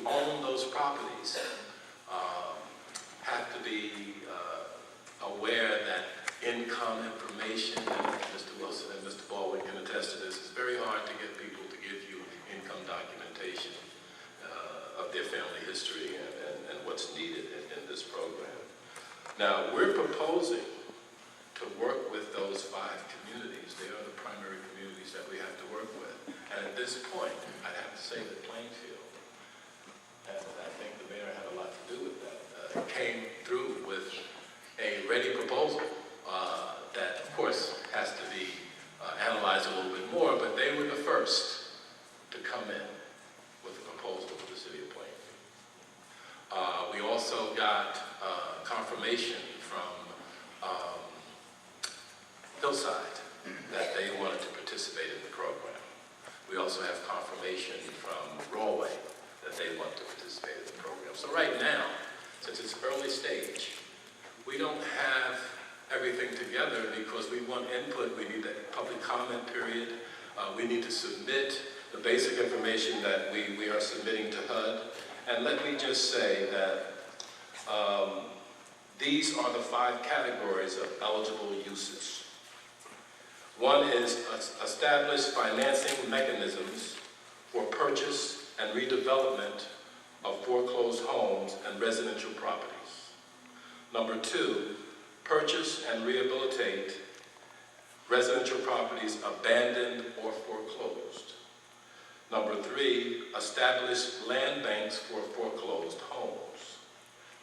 own those properties have to be aware that income information, and Mr. Wilson and Mr. Baldwin can attest to this, it's very hard to get people to give you income documentation of their family history and what's needed in this program. Now, we're proposing to work with those 5 communities. They are the primary communities that we have to work with. And at this point, I'd have to say that Plainfield, and I think the mayor had a lot to do with that, came through with a ready proposal that, of course, has to be analyzed a little bit more, but they were the first to come in with a proposal for the city of Plainfield. We also got confirmation from Hillside that they wanted to participate in the program. We also have confirmation from Rawway that they want to participate in the program. So right now, since it's early stage, we don't have everything together because we want input. We need that public comment period. We need to submit the basic information that we are submitting to HUD. And let me just say that these are the 5 categories of eligible uses. One is establish financing mechanisms for purchase and redevelopment of foreclosed homes and residential properties. Number 2, purchase and rehabilitate residential properties abandoned or foreclosed. Number 3, establish land banks for foreclosed homes.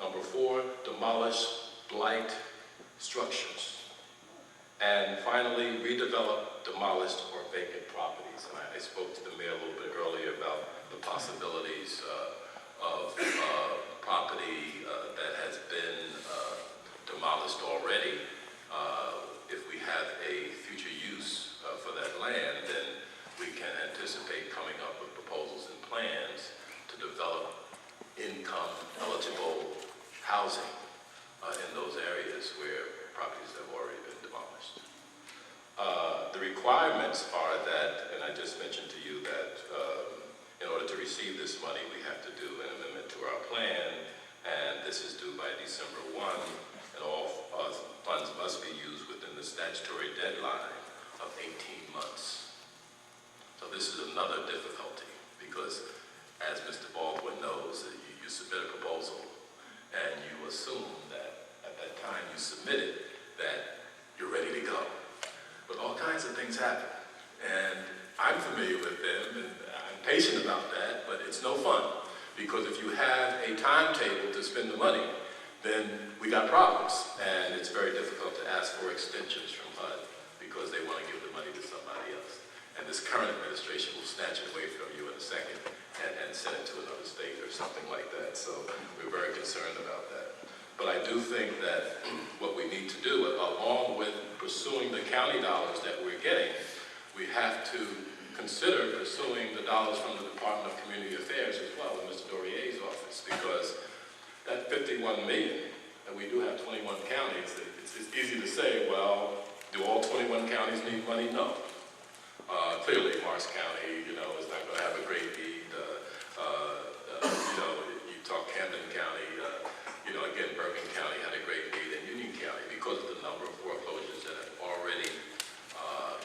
Number 4, demolish blight structures. And finally, redevelop demolished or vacant properties. And I spoke to the mayor a little bit earlier about the possibilities of property that has been demolished already. If we have a future use for that land, then we can anticipate coming up with proposals and plans to develop income-eligible housing in those areas where properties have already been demolished. The requirements are that, and I just mentioned to you that in order to receive this money, we have to do an amendment to our plan, and this is due by December 1, and all funds must be used within the statutory deadline of 18 months. So this is another difficulty, because as Mr. Baldwin knows, you submit a proposal, and you assume that at that time you submit it, that you're ready to go. But all kinds of things happen, and I'm familiar with them, and I'm patient about that, but it's no fun, because if you have a timetable to spend the money, then we got problems, and it's very difficult to ask for extensions from HUD because they want to give the money to somebody else. And this current administration will snatch it away from you in a second and send it to another state or something like that. So we're very concerned about that. But I do think that what we need to do, along with pursuing the county dollars that we're getting, we have to consider pursuing the dollars from the Department of Community Affairs as well in Mr. Dorier's office, because that 51 million, and we do have 21 counties, it's easy to say, well, do all 21 counties need money? No. Clearly, Morris County, is not going to have a great need. You talk Camden County, again, Bergen County had a great need, and Union County, because of the number of foreclosures that have already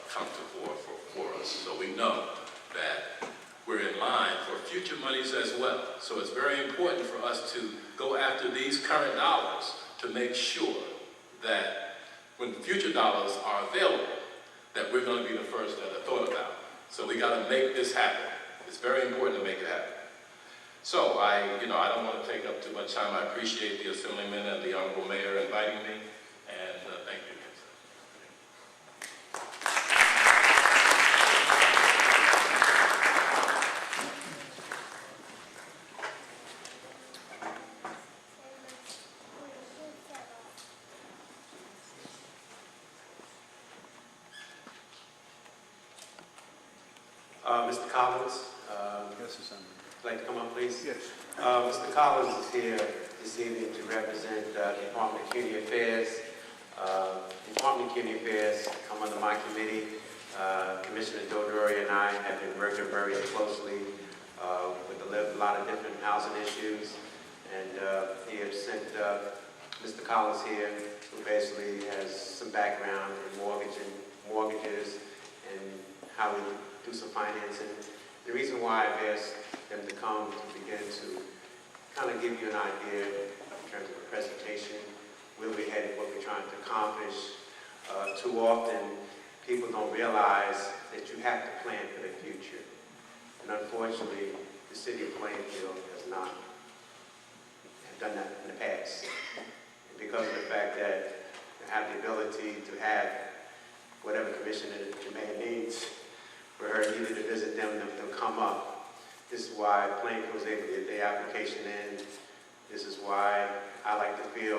come to fore for us. So we know that we're in line for future monies as well. So it's very important for us to go after these current dollars to make sure that when future dollars are available, that we're going to be the first that are thought about. So we got to make this happen. It's very important to make it happen. So I don't want to take up too much time. I appreciate the Assemblyman and the Honorable Mayor inviting me, and thank you. Mr. Collins, Yes, Assemblyman. like to come up, please? Yes. Mr. Collins is here this evening to represent the Department of Community Affairs. Department of Community Affairs come under my committee. Commissioner Dodori and I have been working very closely with the lot of different housing issues, and he had sent Mr. Collins here, who basically has some background in mortgages and how we do some financing. The reason why I've asked them to come to begin to kind of give you an idea in terms of a presentation, where we're headed, what we're trying to accomplish. Too often, people don't realize that you have to plan for the future. And unfortunately, the city of Plainfield has not done that in the past. And because of the fact that you have the ability to have whatever commissioner the mayor needs, for her needed to visit them, they'll come up. This is why Plainfield was able to get their application in. This is why I like to feel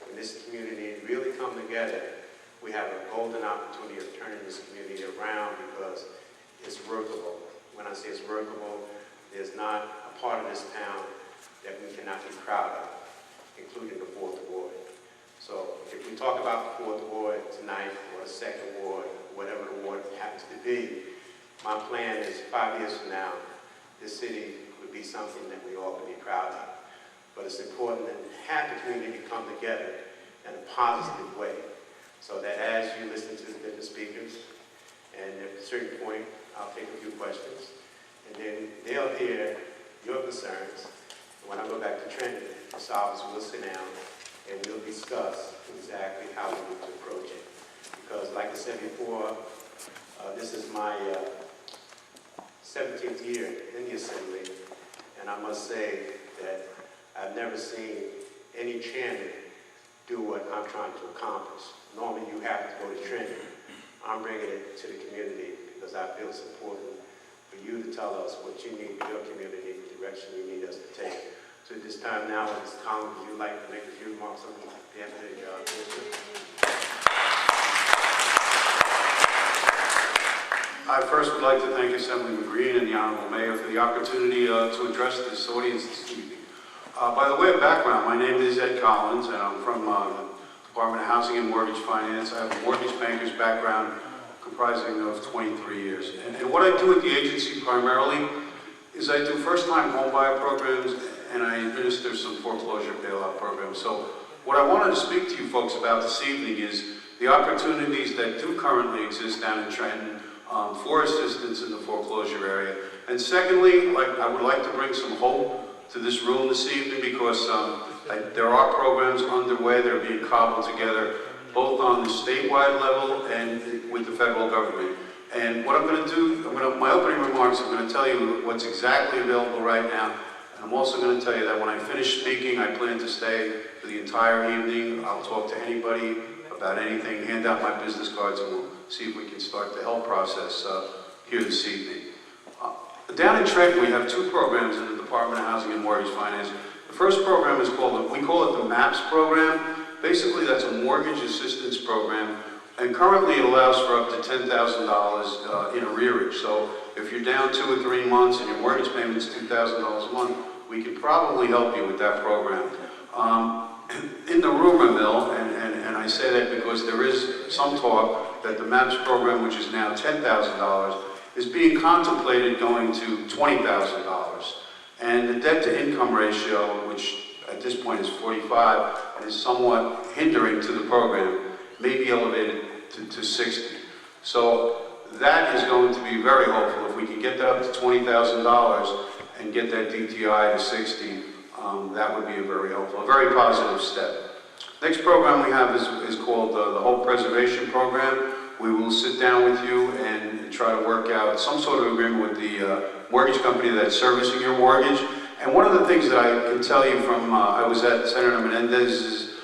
when this community really come together, we have a golden opportunity of turning this community around because it's workable. When I say it's workable, there's not a part of this town that we cannot be proud of, including the 4th Ward. So if we talk about the 4th Ward tonight, or the 2nd Ward, whatever the ward happens to be, my plan is 5 years from now, this city would be something that we all can be proud of. But it's important to have the community come together in a positive way, so that as you listen to the different speakers, and at a certain point, I'll take a few questions, and then they'll hear your concerns. And when I go back to Trenton, this office will sit down and we'll discuss exactly how we need to approach it. Because like I said before, this is my 17th year in the Assembly, and I must say that I've never seen any chairman do what I'm trying to accomplish. Normally you have to go to Trenton. I'm bringing it to the community because I feel it's important for you to tell us what you need for your community, the direction you need us to take. So at this time now, Ms. Collins, would you like to make a few remarks on behalf of the commission? I first would like to thank Assemblyman Green and the Honorable Mayor for the opportunity to address this audience this evening. By the way of background, my name is Ed Collins, and I'm from the Department of Housing and Mortgage Finance. I have a mortgage banker's background comprising of 23 years. And what I do at the agency primarily is I do first-time home buyer programs and I administer some foreclosure bailout programs. So what I wanted to speak to you folks about this evening is the opportunities that do currently exist down in Trenton for assistance in the foreclosure area. And secondly, I would like to bring some hope to this room this evening because there are programs underway that are being cobbled together both on the statewide level and with the federal government. And what I'm going to do, my opening remarks, I'm going to tell you what's exactly available right now. And I'm also going to tell you that when I finish speaking, I plan to stay for the entire evening. I'll talk to anybody about anything, hand out my business cards, and we'll see if we can start the help process here this evening. Down in Trenton, we have two programs in the Department of Housing and Mortgage Finance. The first program is called, we call it the MAPS program. Basically, that's a mortgage assistance program, and currently it allows for up to $10,000 in arrearage. So if you're down 2 or 3 months and your mortgage payment's $2,000 a month, we can probably help you with that program. In the rumor mill, and I say that because there is some talk that the MAPS program, which is now $10,000, is being contemplated going to $20,000. And the debt-to-income ratio, which at this point is 45, and is somewhat hindering to the program, may be elevated to 60. So that is going to be very hopeful. If we can get that up to $20,000 and get that DTI to 60, that would be a very positive step. Next program we have is called the Hope Preservation Program. We will sit down with you and try to work out some sort of agreement with the mortgage company that's servicing your mortgage. And one of the things that I can tell you from, I was at Senator Menendez's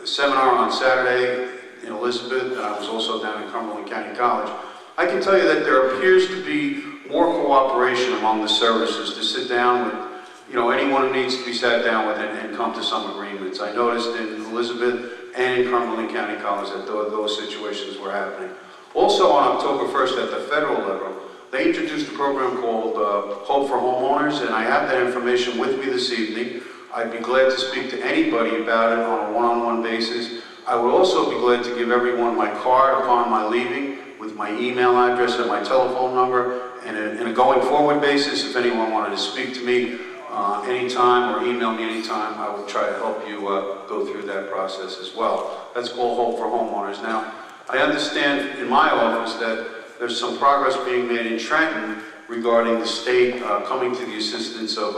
seminar on Saturday in Elizabeth, and I was also down in Cumberland County College. I can tell you that there appears to be more cooperation among the services to sit down with, anyone who needs to be sat down with and come to some agreements. I noticed in Elizabeth and in Cumberland County College that those situations were happening. Also on October 1st at the federal level, they introduced a program called Hope for Homeowners, and I have that information with me this evening. I'd be glad to speak to anybody about it on a one-on-one basis. I would also be glad to give everyone my card upon my leaving with my email address and my telephone number, in a going forward basis, if anyone wanted to speak to me anytime or email me anytime, I will try to help you go through that process as well. That's called Hope for Homeowners. Now, I understand in my office that there's some progress being made in Trenton regarding the state coming to the assistance of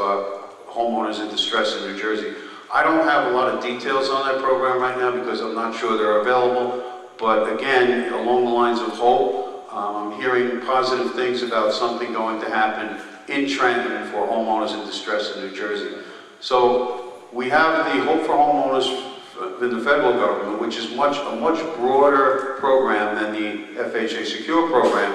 homeowners in distress in New Jersey. I don't have a lot of details on that program right now because I'm not sure they're available, but again, along the lines of hope, I'm hearing positive things about something going to happen in Trenton for homeowners in distress in New Jersey. So we have the Hope for Homeowners in the federal government, which is a much broader program than the FHA Secure program,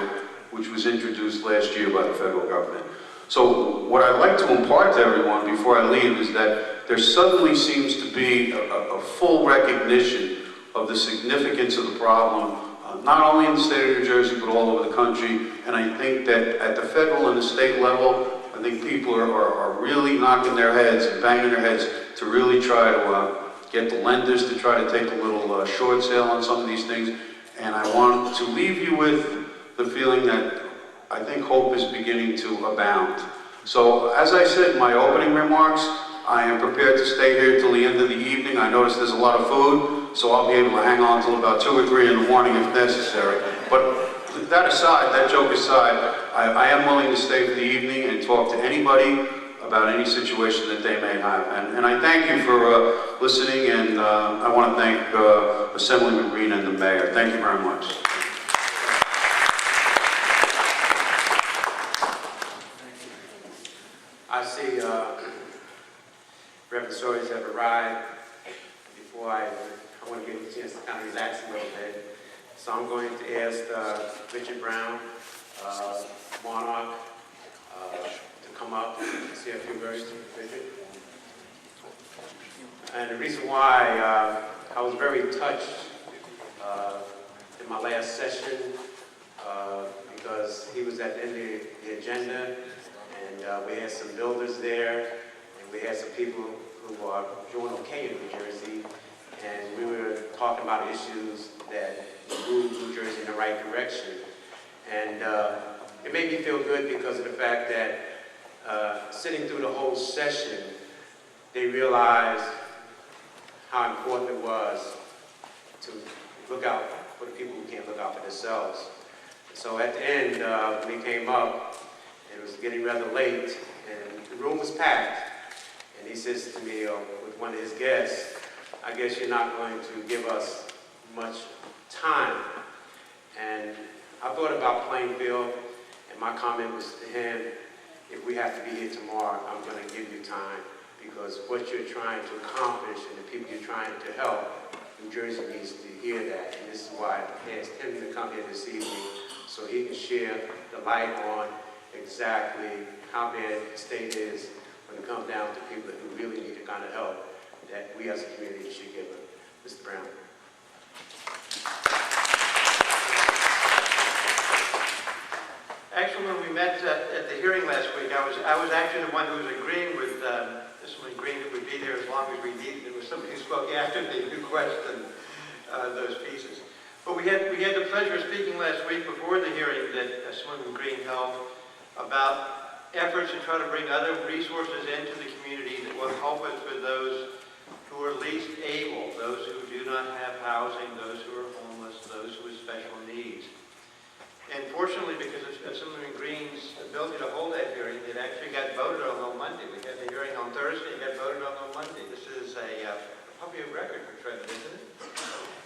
which was introduced last year by the federal government. So what I'd like to impart to everyone before I leave is that there suddenly seems to be a full recognition of the significance of the problem, not only in the state of New Jersey, but all over the country. And I think that at the federal and the state level, I think people are really knocking their heads and banging their heads to really try to get the lenders to try to take a little short sale on some of these things. And I want to leave you with the feeling that I think hope is beginning to abound. So as I said in my opening remarks, I am prepared to stay here till the end of the evening. I notice there's a lot of food, so I'll be able to hang on till about 2 or 3 in the morning if necessary. But that aside, that joke aside, I am willing to stay for the evening and talk to anybody about any situation that they may have. And I thank you for listening, and I want to thank Assemblyman Green and the Mayor. Thank you very much. I see Reverend Sawyers have arrived. Before I want to get a chance to kind of relax a little bit. So I'm going to ask Richard Brown, Monarch, to come up and say a few words. Richard. And the reason why I was very touched in my last session because he was at the end of the agenda, and we had some builders there, and we had some people who are doing okay in New Jersey, and we were talking about issues that move New Jersey in the right direction. And it made me feel good because of the fact that sitting through the whole session, they realized how important it was to look out for the people who can't look out for themselves. So at the end, when he came up, it was getting rather late, and the room was packed. And he says to me with one of his guests, I guess you're not going to give us much time. And I thought about Plainfield, and my comment was to him, if we have to be here tomorrow, I'm going to give you time, because what you're trying to accomplish and the people you're trying to help, New Jersey needs to hear that. And this is why I asked him to come here this evening, so he can share the light on exactly how bad the state is when it comes down to people who really need the kind of help that we as a community should give them. Mr. Brown. Actually, when we met at the hearing last week, I was actually the one who was agreeing with Assemblyman Green that we'd be there as long as we needed. There was somebody who spoke after me who questioned those pieces. But we had the pleasure of speaking last week before the hearing that Assemblyman Green held about efforts to try to bring other resources into the community that will help us with those who are least able, those who do not have housing, those who are homeless, those with special needs. And fortunately, because of Assemblyman Green's ability to hold that hearing, it actually got voted on Monday. We had the hearing on Thursday, it got voted on Monday. This is probably a record for Trenton, isn't it?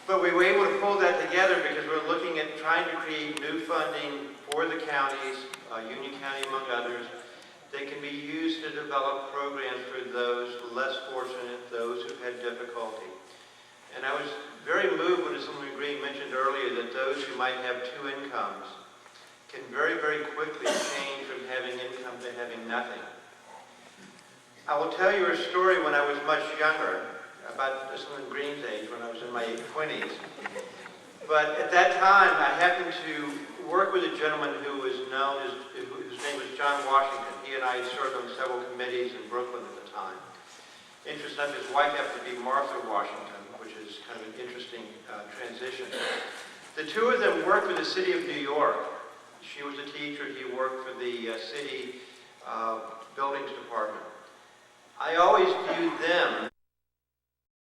But we were able to pull that together because we're looking at trying to create new funding for the counties, Union County among others, that can be used to develop programs for those less fortunate, those who've had difficulty. And I was very moved when Assemblyman Green mentioned earlier that those who might have 2 incomes can very, very quickly change from having income to having nothing. I will tell you a story when I was much younger, about Assemblyman Green's age, when I was in my 20s. But at that time, I happened to work with a gentleman who was known as, whose name was John Washington. He and I had served on several committees in Brooklyn at the time. Interesting enough, his wife happened to be Martha Washington, which is kind of an interesting transition. The two of them worked with the city of New York. She was a teacher, he worked for the city buildings department. I always viewed them